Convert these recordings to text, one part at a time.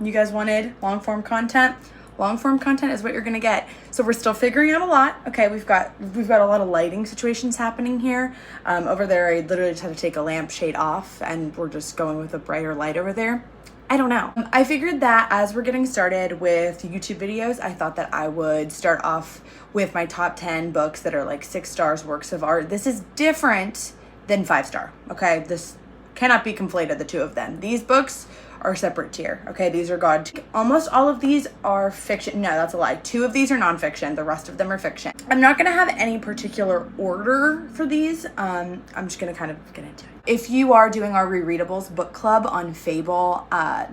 You guys wanted long form content. Long form content is what you're gonna get. So we're still figuring out a lot. Okay, we've got a lot of lighting situations happening here. Over there, I literally just had to take a lampshade off, and we're just going with a brighter light over there. I don't know. I figured that as we're getting started with YouTube videos, I thought that I would start off with my top 10 books that are like 6 stars works of art. This is different than 5-star. Okay, this cannot be conflated, the two of them. These books are separate tier. Okay, these are God. Almost all of these are fiction. No, that's a lie. 2 of these are nonfiction. The rest of them are fiction. I'm not gonna have any particular order for these. I'm just gonna kind of get into it. If you are doing our rereadables book club on Fable,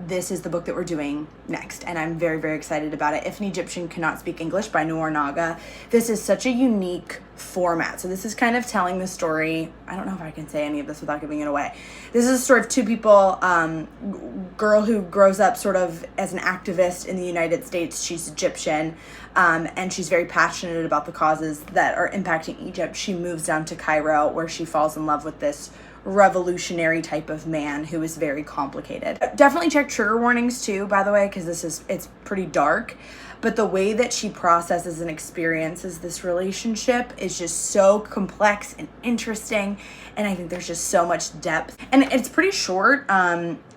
this is the book that we're doing next, and I'm very, very excited about it. If an Egyptian Cannot Speak English by Noor Naga. This is such a unique format. So this is kind of telling the story. I don't know if I can say any of this without giving it away. This is a story of 2 people, girl who grows up sort of as an activist in the United States. She's Egyptian, and she's very passionate about the causes that are impacting Egypt. She moves down to Cairo, where she falls in love with this revolutionary type of man who is very complicated. Definitely check trigger warnings too, by the way, because it's pretty dark. But the way that she processes and experiences this relationship is just so complex and interesting, and I think there's just so much depth. And it's pretty short.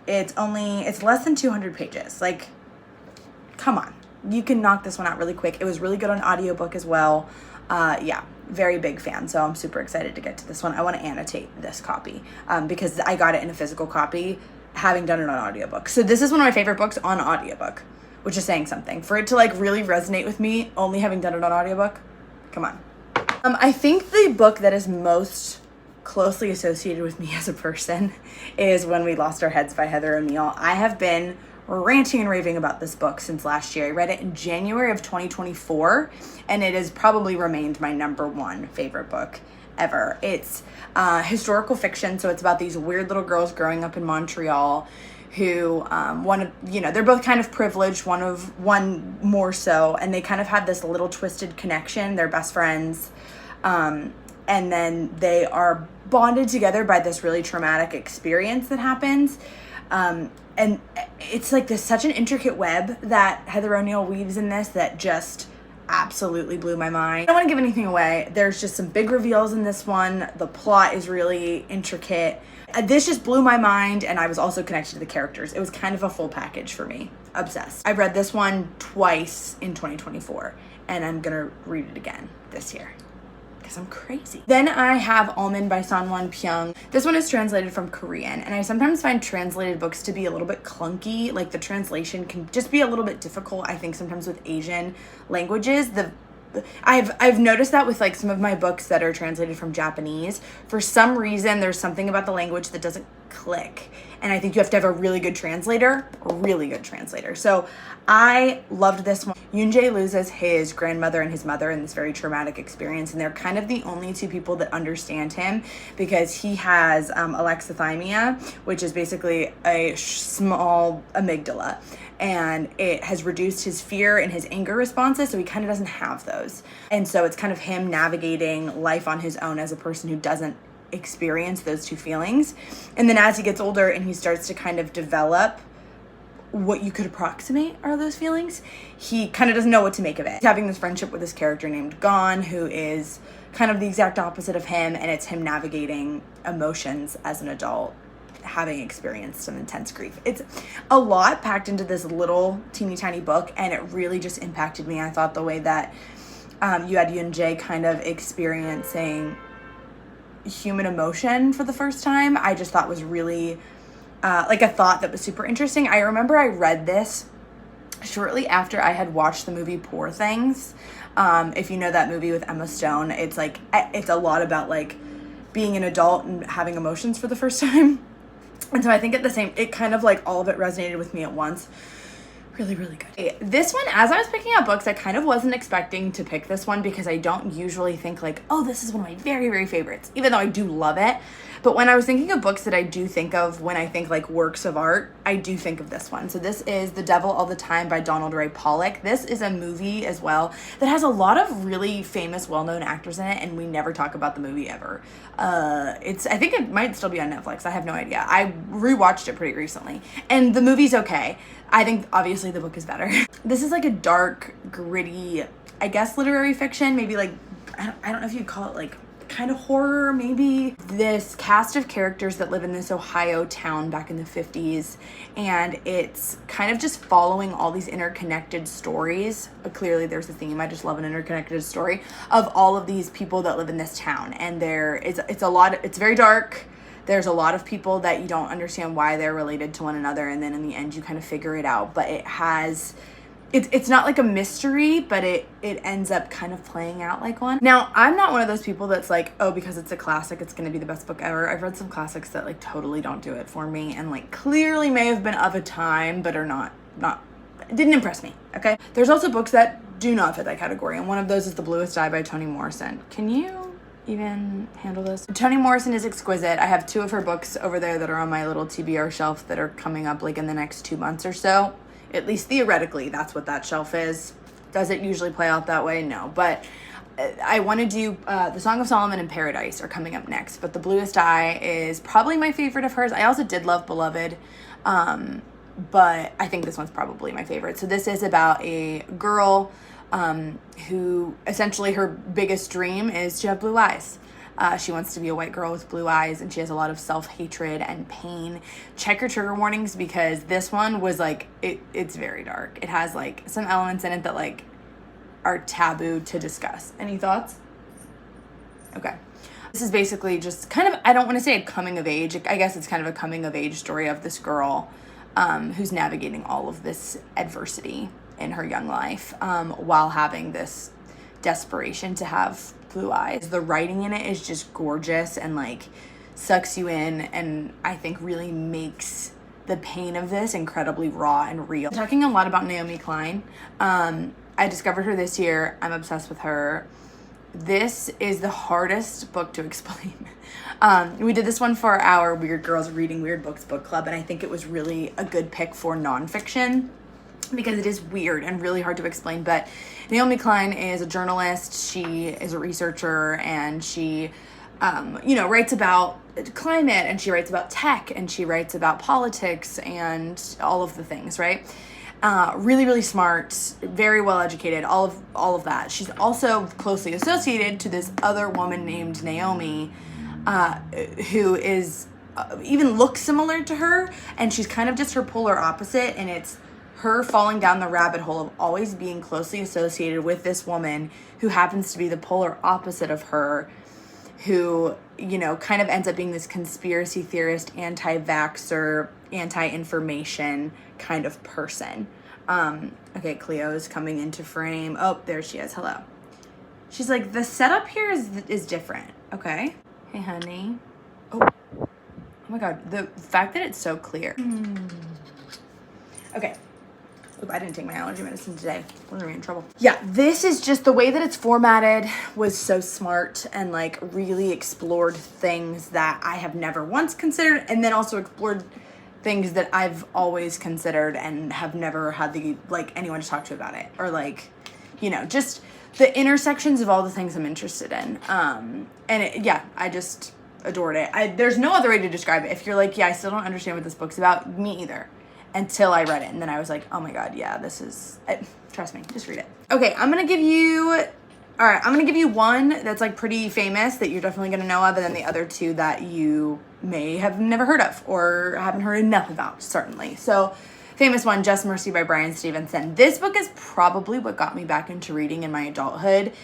It's less than 200 pages. Like, come on. You can knock this one out really quick. It was really good on audiobook as well. Yeah, very big fan. So I'm super excited to get to this one. I want to annotate this copy because I got it in a physical copy, having done it on audiobook. So this is one of my favorite books on audiobook, which is saying something. For it to like really resonate with me, only having done it on audiobook, come on. I think the book that is most closely associated with me as a person is When We Lost Our Heads by Heather O'Neill. I have been ranting and raving about this book since last year. I read it in January of 2024, and it has probably remained my #1 favorite book ever. It's historical fiction, so it's about these weird little girls growing up in Montreal who they're both kind of privileged, one more so, and they kind of have this little twisted connection. They're best friends, and then they are bonded together by this really traumatic experience that happens. And it's like this such an intricate web that Heather O'Neill weaves in this that just absolutely blew my mind. I don't want to give anything away. There's just some big reveals in this one. The plot is really intricate. This just blew my mind, and I was also connected to the characters. It was kind of a full package for me. Obsessed. I read this one twice in 2024, and I'm gonna read it again this year. I'm crazy. Then I have Almond by Sanwon Pyeong. This one is translated from Korean, and I sometimes find translated books to be a little bit clunky. Like the translation can just be a little bit difficult, I think, sometimes with Asian languages. I've noticed that with like some of my books that are translated from Japanese. For some reason, there's something about the language that doesn't click. And I think you have to have a really good translator. So I loved this one. Yoon-jae loses his grandmother and his mother in this very traumatic experience, and they're kind of the only 2 people that understand him because he has alexithymia, which is basically a small amygdala, and it has reduced his fear and his anger responses, so he kind of doesn't have those. And so it's kind of him navigating life on his own as a person who doesn't experience those 2 feelings. And then as he gets older and he starts to kind of develop what you could approximate are those feelings, he kind of doesn't know what to make of it. He's having this friendship with this character named Gon, who is kind of the exact opposite of him, and it's him navigating emotions as an adult, having experienced some intense grief. It's a lot packed into this little teeny tiny book, and it really just impacted me. I thought the way that you had Yoon-jae kind of experiencing human emotion for the first time, I just thought was really like a thought that was super interesting. I remember I read this shortly after I had watched the movie Poor Things. If you know that movie with Emma Stone, it's a lot about like being an adult and having emotions for the first time. And so I think it kind of like all of it resonated with me at once. Really, really good. Okay, this one, as I was picking out books, I kind of wasn't expecting to pick this one because I don't usually think like, oh, this is one of my very, very favorites, even though I do love it. But when I was thinking of books that I do think of when I think like works of art, I do think of this one. So this is The Devil All the Time by Donald Ray Pollock. This is a movie as well that has a lot of really famous, well-known actors in it, and we never talk about the movie ever. I think it might still be on Netflix. I have no idea. I rewatched it pretty recently, and the movie's okay. I think obviously the book is better. This is like a dark, gritty, I guess literary fiction, maybe like, I don't know if you'd call it like kind of horror maybe. This cast of characters that live in this Ohio town back in the 50s, and it's kind of just following all these interconnected stories. Clearly there's a theme. I just love an interconnected story of all of these people that live in this town, and it's very dark. There's a lot of people that you don't understand why they're related to one another, and then in the end you kind of figure it out. But it's not like a mystery, but it ends up kind of playing out like one. Now, I'm not one of those people that's like, oh, because it's a classic, it's gonna be the best book ever. I've read some classics that like totally don't do it for me, and like clearly may have been of a time, but are not didn't impress me, okay? There's also books that do not fit that category, and one of those is The Bluest Eye by Toni Morrison. Can you even handle this? Toni Morrison is exquisite. I have 2 of her books over there that are on my little TBR shelf that are coming up like in the next 2 months or so. At least theoretically, that's what that shelf is. Does it usually play out that way? No, but I want to do The Song of Solomon and Paradise are coming up next, but The Bluest Eye is probably my favorite of hers. I also did love Beloved, but I think this one's probably my favorite. So this is about a girl who essentially her biggest dream is to have blue eyes. She wants to be a white girl with blue eyes, and she has a lot of self-hatred and pain. Check your trigger warnings, because this one was like, it's very dark. It has like some elements in it that like are taboo to discuss. Any thoughts? Okay. This is basically just kind of, I don't want to say a coming of age. I guess it's kind of a coming of age story of this girl who's navigating all of this adversity in her young life while having this desperation to have blue eyes. The writing in it is just gorgeous and like sucks you in, and I think really makes the pain of this incredibly raw and real. I'm talking a lot about Naomi Klein. I discovered her this year. I'm obsessed with her. This is the hardest book to explain. We did this one for our Weird Girls Reading Weird Books book club, and I think it was really a good pick for nonfiction because it is weird and really hard to explain. But Naomi Klein is a journalist. She is a researcher, and she writes about climate, and she writes about tech, and she writes about politics and all of the things, right? Really, really smart, very well educated, all of that. She's also closely associated to this other woman named Naomi, who is even looks similar to her, and she's kind of just her polar opposite, and it's her falling down the rabbit hole of always being closely associated with this woman who happens to be the polar opposite of her, who, kind of ends up being this conspiracy theorist, anti-vaxxer, anti-information kind of person. Okay, Cleo is coming into frame. Oh, there she is. Hello. She's like, the setup here is different. Okay. Hey, honey. Oh my God. The fact that it's so clear. Okay. Oop, I didn't take my allergy medicine today. We're gonna be in trouble. Yeah, this is just the way that it's formatted was so smart and like really explored things that I have never once considered, and then also explored things that I've always considered and have never had anyone to talk to about it, or just the intersections of all the things I'm interested in. I just adored it. There's no other way to describe it. If you're like, yeah, I still don't understand what this book's about, me either. Until I read it, and then I was like, oh my God, yeah, this is, trust me, just read it. Okay, I'm gonna give you one that's like pretty famous that you're definitely gonna know of, and then the other 2 that you may have never heard of or haven't heard enough about, certainly. So, famous one, Just Mercy by Bryan Stevenson. This book is probably what got me back into reading in my adulthood.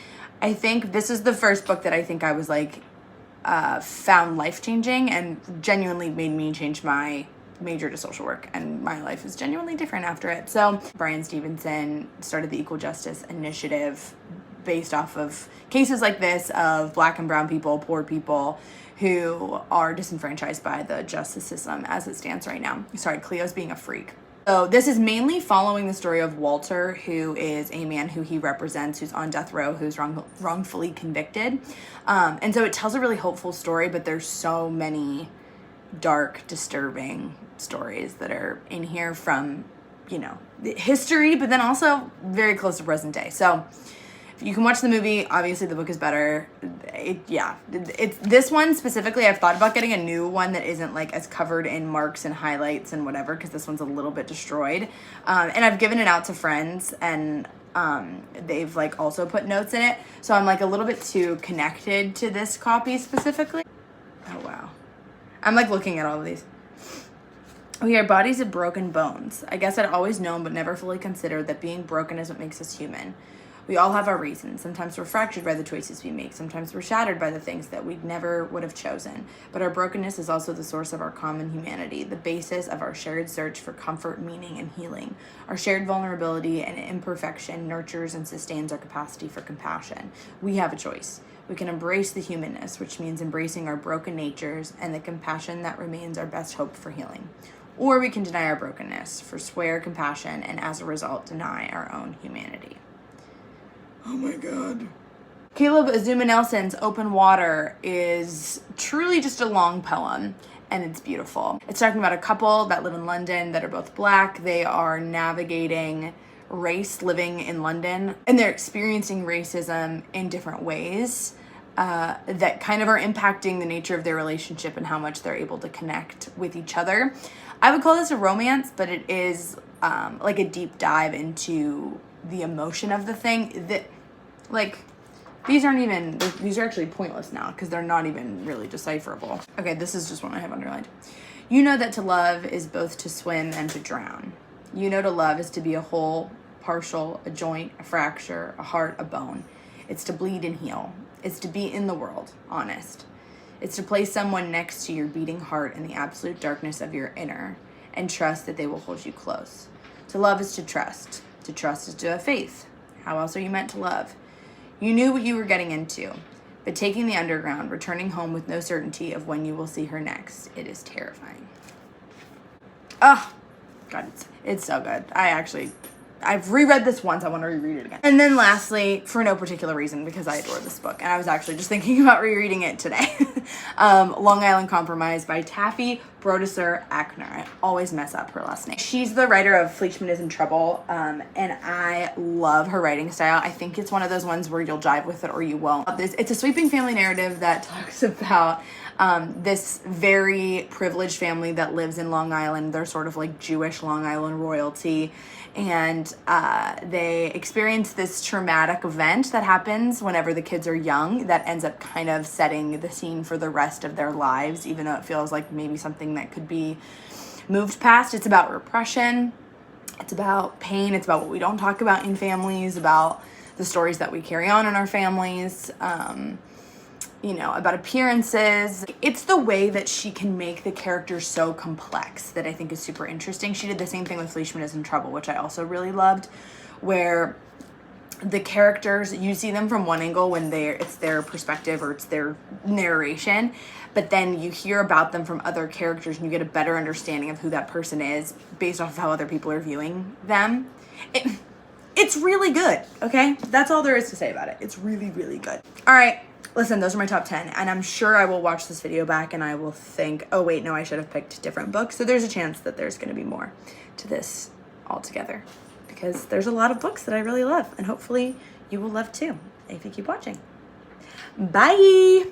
I think this is the first book that I think I was like, found life-changing and genuinely made me change my major to social work, and my life is genuinely different after it. So Bryan Stevenson started the Equal Justice Initiative based off of cases like this of Black and brown people, poor people who are disenfranchised by the justice system as it stands right now. Sorry, Cleo's being a freak. So this is mainly following the story of Walter, who is a man who he represents, who's on death row, who's wrongfully convicted. And so it tells a really hopeful story, but there's so many dark, disturbing stories that are in here from, you know, history, but then also very close to present day. So you can watch the movie. Obviously, the book is better. It's this one specifically. I've thought about getting a new one that isn't like as covered in marks and highlights and whatever, because this one's a little bit destroyed. And I've given it out to friends, and they've like also put notes in it. So I'm like a little bit too connected to this copy specifically. Oh wow, I'm like looking at all of these. We are bodies of broken bones. I guess I'd always known but never fully considered that being broken is what makes us human. We all have our reasons. Sometimes we're fractured by the choices we make. Sometimes we're shattered by the things that we never would have chosen. But our brokenness is also the source of our common humanity, the basis of our shared search for comfort, meaning, and healing. Our shared vulnerability and imperfection nurtures and sustains our capacity for compassion. We have a choice. We can embrace the humanness, which means embracing our broken natures and the compassion that remains our best hope for healing. Or we can deny our brokenness, forswear compassion, and as a result, deny our own humanity. Oh my God. Caleb Azuma Nelson's Open Water is truly just a long poem, and it's beautiful. It's talking about a couple that live in London that are both Black. They are navigating race living in London, and they're experiencing racism in different ways that kind of are impacting the nature of their relationship and how much they're able to connect with each other. I would call this a romance, but it is like a deep dive into the emotion of the thing. That, like, these are actually pointless now because they're not even really decipherable. Okay, this is just one I have underlined. You know that to love is both to swim and to drown. You know to love is to be a whole, partial, a joint, a fracture, a heart, a bone. It's to bleed and heal. It's to be in the world, honest. It's to place someone next to your beating heart in the absolute darkness of your inner and trust that they will hold you close. To love is to trust. To trust is to have faith. How else are you meant to love? You knew what you were getting into, but taking the underground, returning home with no certainty of when you will see her next, it is terrifying. Oh, God, it's so good. I've reread this once. I want to reread it again. And then lastly, for no particular reason, because I adore this book, and I was actually just thinking about rereading it today, Long Island Compromise by Taffy Brodesser Akner. I always mess up her last name. She's the writer of Fleishman is in Trouble, and I love her writing style. I think it's one of those ones where you'll jive with it or you won't. It's a sweeping family narrative that talks about this very privileged family that lives in Long Island. They're sort of like Jewish Long Island royalty. And they experience this traumatic event that happens whenever the kids are young that ends up kind of setting the scene for the rest of their lives, even though it feels like maybe something that could be moved past. It's about repression. It's about pain. It's about what we don't talk about in families, about the stories that we carry on in our families, about appearances. It's the way that she can make the characters so complex that I think is super interesting. She did the same thing with Fleishman is in Trouble, which I also really loved, where the characters, you see them from one angle when it's their perspective or it's their narration, but then you hear about them from other characters and you get a better understanding of who that person is based off of how other people are viewing them. It's really good, okay? That's all there is to say about it. It's really, really good. All right. Listen, those are my top 10, and I'm sure I will watch this video back and I will think, oh wait, no, I should have picked different books. So there's a chance that there's going to be more to this altogether, because there's a lot of books that I really love, and hopefully you will love too if you keep watching. Bye!